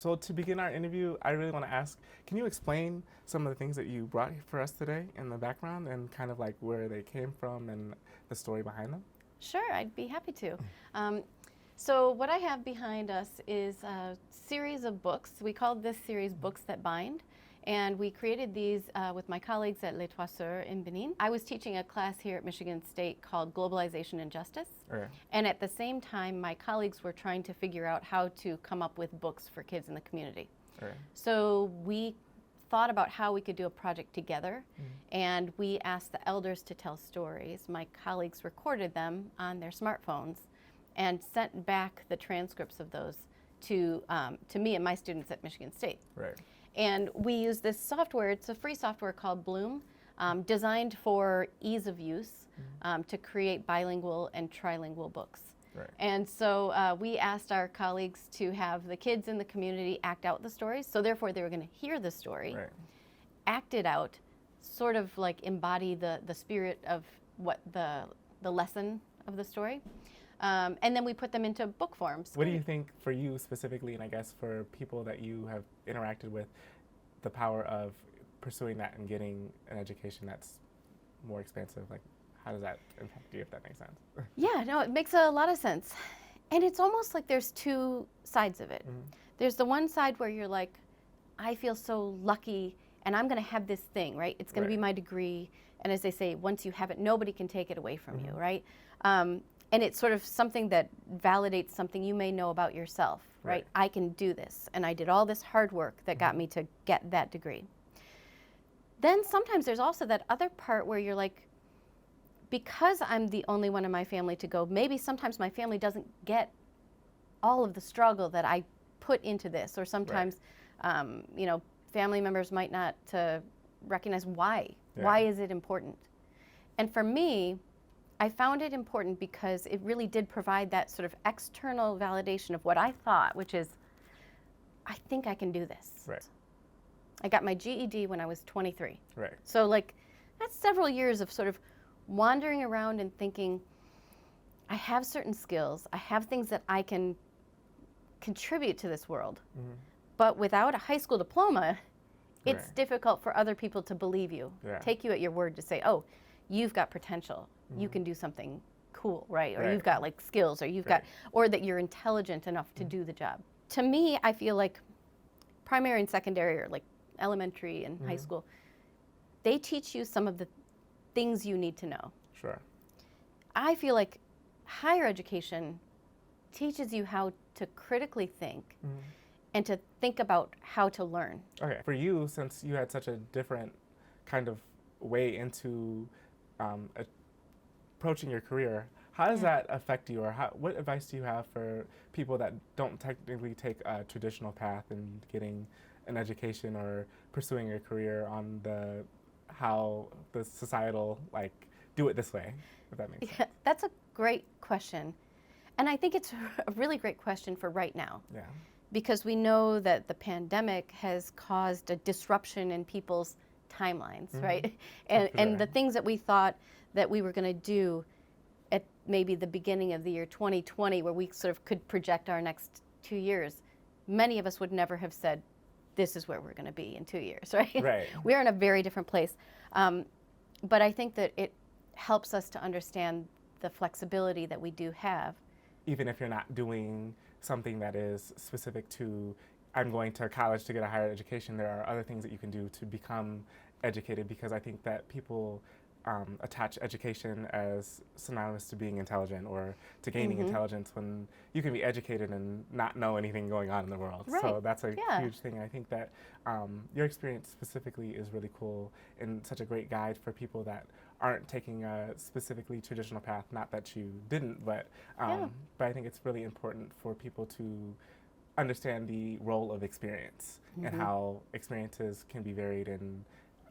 So to begin our interview, I really want to ask, can you explain some of the things that you brought for us today in the background and kind of like where they came from and the story behind them? Sure, I'd be happy to. So what I have behind us is a series of books. We called this series Books That Bind, and we created these with my colleagues at Les Trois Sœurs in Benin. I was teaching a class here at Michigan State called Globalization and Justice, Okay. and at the same time my colleagues were trying to figure out how to come up with books for kids in the community. Okay. So we thought about how we could do a project together, and we asked the elders to tell stories. My colleagues recorded them on their smartphones and sent back the transcripts of those to me and my students at Michigan State. Right. And we use this software. It's a free software called Bloom, designed for ease of use to create bilingual and trilingual books. Right. And so we asked our colleagues to have the kids in the community act out the stories. So therefore, they were going to hear the story, Right. act it out, sort of like embody the spirit of what the lesson of the story. And then we put them into book forms. What do you think for you specifically, and I guess for people that you have interacted with, the power of pursuing that and getting an education that's more expansive? Like, how does that impact you, if that makes sense? Yeah, no, it makes a lot of sense. And it's almost like there's two sides of it. There's the one side where you're like, I feel so lucky and I'm going to have this thing, right? It's going to be my degree. And as they say, once you have it, nobody can take it away from you, right? And it's sort of something that validates something you may know about yourself, right? I can do this. And I did all this hard work that got me to get that degree. Then sometimes there's also that other part where you're like, because I'm the only one in my family to go, maybe sometimes my family doesn't get all of the struggle that I put into this, or sometimes, you know, family members might not recognize why. Yeah. Why is it important? And for me, I found it important because it really did provide that sort of external validation of what I thought, which is, I think I can do this. Right. I got my GED when I was 23. Right. So like, that's several years of sort of wandering around and thinking, I have certain skills, I have things that I can contribute to this world, but without a high school diploma, it's difficult for other people to believe you, take you at your word to say, oh, you've got potential, you can do something cool, right? Or you've got like skills, or you've got, or that you're intelligent enough to do the job. To me, I feel like primary and secondary, or like elementary and high school, they teach you some of the things you need to know. Sure. I feel like higher education teaches you how to critically think and to think about how to learn. Okay. For you, since you had such a different kind of way into approaching your career, how does that affect you, or what advice do you have for people that don't technically take a traditional path in getting an education or pursuing a career on how the societal, like, do it this way, if that makes sense? That's a great question. And I think it's a really great question for right now. Yeah. Because we know that the pandemic has caused a disruption in people's timelines, right? And the things that we thought that we were going to do at maybe the beginning of the year 2020, where we sort of could project our next 2 years, many of us would never have said, this is where we're going to be in 2 years, right? Right. We're in a very different place. But I think that it helps us to understand the flexibility that we do have. Even if you're not doing something that is specific to, I'm going to college to get a higher education, there are other things that you can do to become educated, because I think that people attach education as synonymous to being intelligent or to gaining intelligence, when you can be educated and not know anything going on in the world. Right. So that's a huge thing. I think that your experience specifically is really cool and such a great guide for people that aren't taking a specifically traditional path. Not that you didn't, but I think it's really important for people to understand the role of experience and how experiences can be varied and,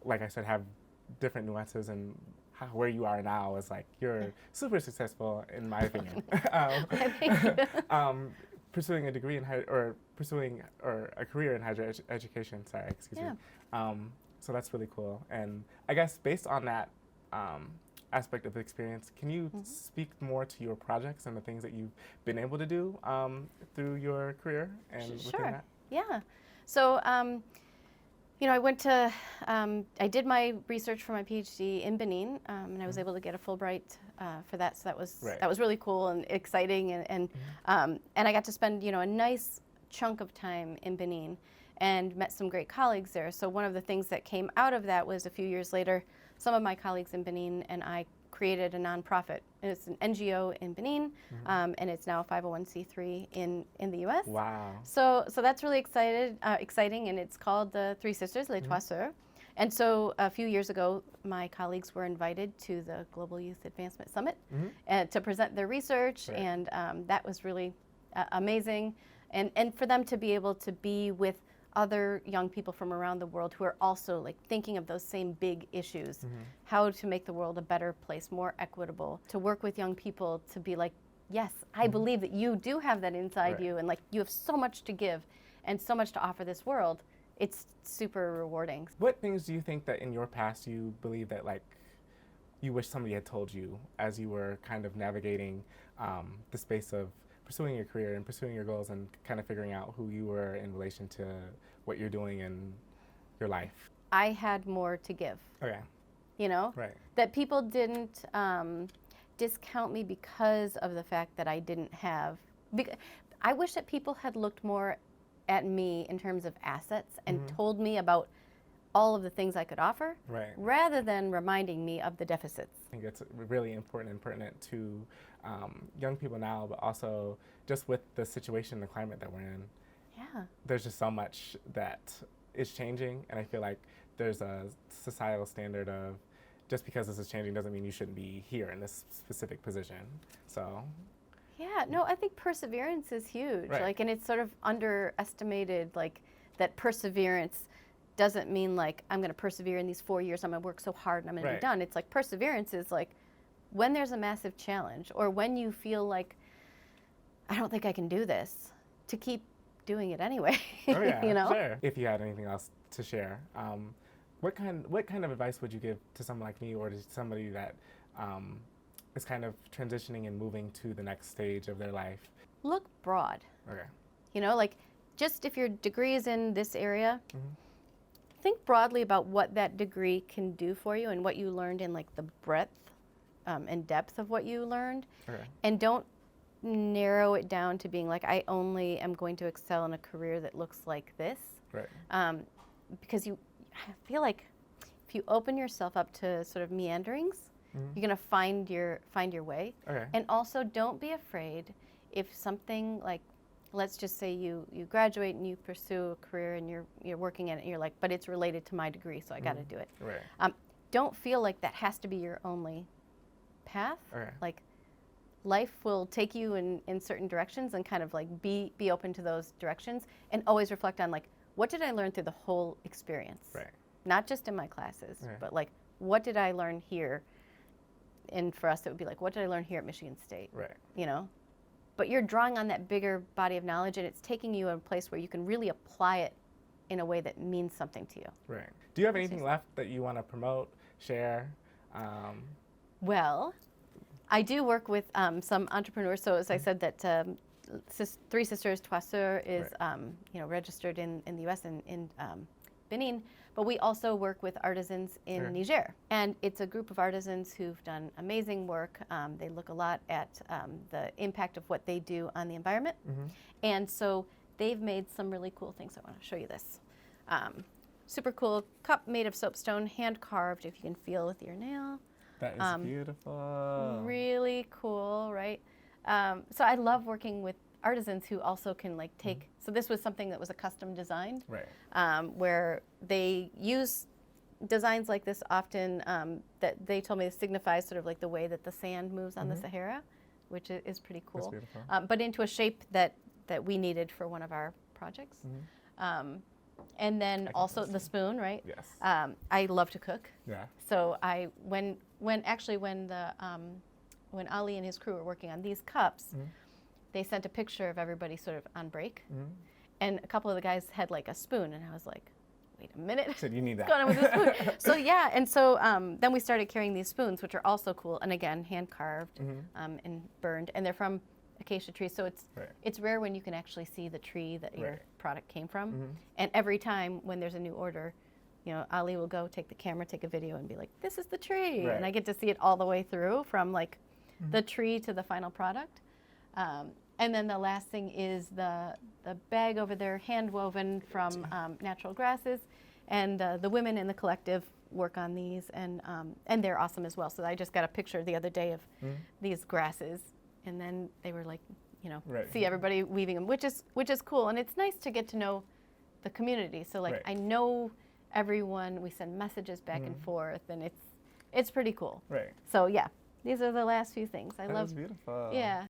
like I said, have different nuances, and where you are now is like, you're super successful in my opinion. Pursuing a degree in a career in higher education, excuse me. So that's really cool. And I guess based on that aspect of the experience, can you speak more to your projects and the things that you've been able to do through your career and within that? Yeah. So, I went to, I did my research for my PhD in Benin, and I was able to get a Fulbright for that. So that was really cool and exciting, and I got to spend a nice chunk of time in Benin, and met some great colleagues there. So one of the things that came out of that was a few years later, some of my colleagues in Benin and I created a nonprofit. And it's an NGO in Benin, and it's now a 501c3 in the U.S. Wow. So that's really exciting, and it's called the Three Sisters, Les Trois Sœurs. And so a few years ago, my colleagues were invited to the Global Youth Advancement Summit to present their research, and that was really amazing. And for them to be able to be with other young people from around the world who are also like thinking of those same big issues, how to make the world a better place, more equitable, to work with young people to be like, yes, I believe that you do have that inside you, and like you have so much to give and so much to offer this world. It's super rewarding. What things do you think that in your past you believe that like you wish somebody had told you as you were kind of navigating the space of pursuing your career and pursuing your goals and kind of figuring out who you were in relation to what you're doing in your life? I had more to give. Okay. Right. That people didn't discount me because of the fact that I didn't have. I wish that people had looked more at me in terms of assets and told me about all of the things I could offer, rather than reminding me of the deficits. I think it's really important and pertinent to young people now, but also just with the situation, the climate that we're in. Yeah. There's just so much that is changing, and I feel like there's a societal standard of just because this is changing doesn't mean you shouldn't be here in this specific position. So. Yeah, no, I think perseverance is huge. Like, and it's sort of underestimated, like that perseverance doesn't mean like I'm going to persevere in these 4 years, I'm going to work so hard and I'm going to be done. It's like perseverance is like when there's a massive challenge or when you feel like I don't think I can do this, to keep doing it anyway. Oh yeah, sure. If you had anything else to share, what kind of advice would you give to someone like me or to somebody that is kind of transitioning and moving to the next stage of their life? Look broad. Okay. Like just if your degree is in this area, think broadly about what that degree can do for you and what you learned in like the breadth and depth of what you learned. And don't narrow it down to being like, I only am going to excel in a career that looks like this. Because I feel like if you open yourself up to sort of meanderings, you're going to find your way. And also don't be afraid if something like, let's just say you graduate and you pursue a career and you're working in it and you're like, but it's related to my degree, so I got to do it. Don't feel like that has to be your only path. Like life will take you in certain directions, and kind of like be open to those directions, and always reflect on like, what did I learn through the whole experience? Not just in my classes, but like, what did I learn here? And for us, it would be like, what did I learn here at Michigan State? But you're drawing on that bigger body of knowledge, and it's taking you in a place where you can really apply it in a way that means something to you. Do you have anything left that you want to promote, share? Well, I do work with some entrepreneurs. So as I said, that Three Sisters Trois Sœurs is registered in the U.S. and in Benin. But we also work with artisans in Niger. And it's a group of artisans who've done amazing work. They look a lot at the impact of what they do on the environment. And so they've made some really cool things. I want to show you this. Super cool cup made of soapstone, hand carved, if you can feel with your nail. That is beautiful. Really cool, right? So I love working with artisans who also can like take, so this was something that was a custom designed, where they use designs like this often that they told me signifies sort of like the way that the sand moves on the Sahara, which is pretty cool. That's beautiful. But into a shape that we needed for one of our projects. And then also the spoon, right? Yes. I love to cook. Yeah. So when Ali and his crew were working on these cups, they sent a picture of everybody sort of on break, and a couple of the guys had like a spoon, and I was like, wait a minute. So you need that. What's going on with this spoon? So yeah, and so then we started carrying these spoons, which are also cool, and again hand carved and burned, and they're from acacia trees. So it's rare when you can actually see the tree that your product came from. And every time when there's a new order, you know, Ali will go take the camera, take a video, and be like, "This is the tree," and I get to see it all the way through from like the tree to the final product. And then the last thing is the bag over there, hand woven from natural grasses, and the women in the collective work on these, and they're awesome as well. So I just got a picture the other day of these grasses, and then they were like, you know, see everybody weaving them, which is cool, and it's nice to get to know the community. So like I know everyone, we send messages back and forth, and it's pretty cool. So yeah. These are the last few things. I love. That's beautiful. Yeah,